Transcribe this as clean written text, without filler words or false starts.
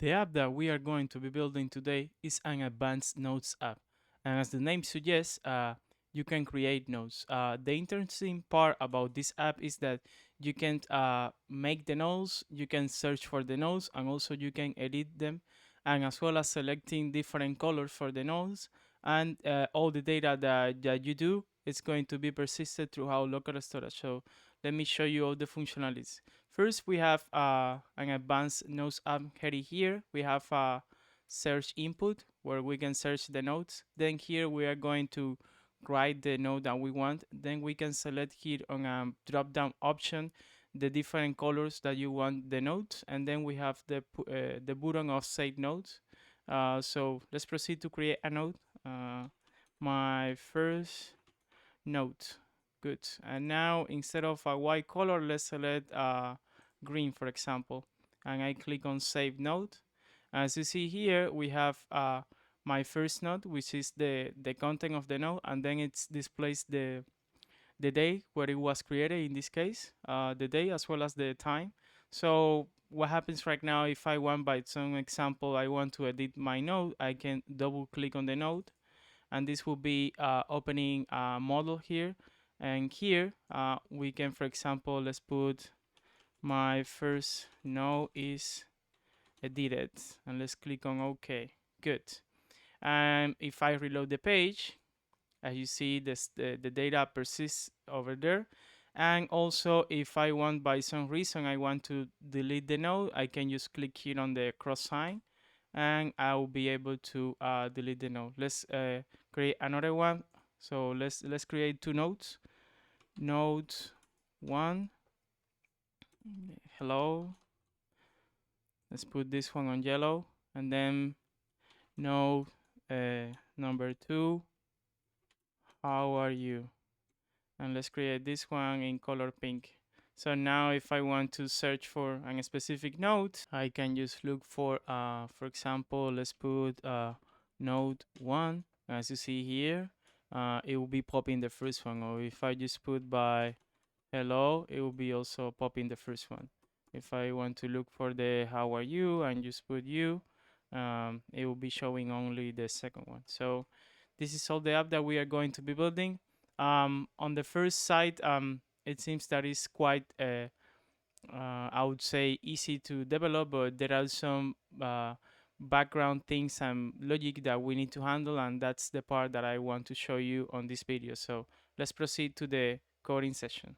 The app that we are going to be building today is an advanced notes app. And as the name suggests, you can create notes. The interesting part about this app is that you can make the notes, you can search for the notes, and also you can edit them, and as well as selecting different colors for the notes. And all the data that you do is going to be persisted throughout local storage. So let me show you all the functionalities. First, we have an advanced notes app heading here. We have a search input where we can search the nodes. Then here we are going to write the node that we want. Then we can select here on a drop down option the different colors that you want the nodes. And then we have the button of save nodes. So let's proceed to create a node. My first node. Good. And now instead of a white color, let's select green, for example. And I click on Save Node. As you see here, we have my first node, which is the content of the node, and then it displays the day where it was created, in this case, the day as well as the time. So what happens right now, if I want, by some example, I want to edit my node, I can double click on the node, and this will be opening a model here. And here we can, for example, let's put my first node is edited, and let's click on OK. Good. And if I reload the page, as you see, the data persists over there. And also, if I want, by some reason, I want to delete the node, I can just click here on the cross sign, and I will be able to delete the node. Let's create another one. So let's create two nodes. Node 1, hello. Let's put this one on yellow, and then node number 2, how are you? And let's create this one in color pink. So now if I want to search for a specific node, I can just look for example, let's put node 1. As you see here, it will be popping the first one. Or if I just put by hello, it will be also popping the first one. If I want to look for the how are you and just put you, it will be showing only the second one. So this is all the app that we are going to be building. On the first side, it seems that it's quite, I would say, easy to develop, but there are some background things and logic that we need to handle, and that's the part that I want to show you on this video. So let's proceed to the coding session.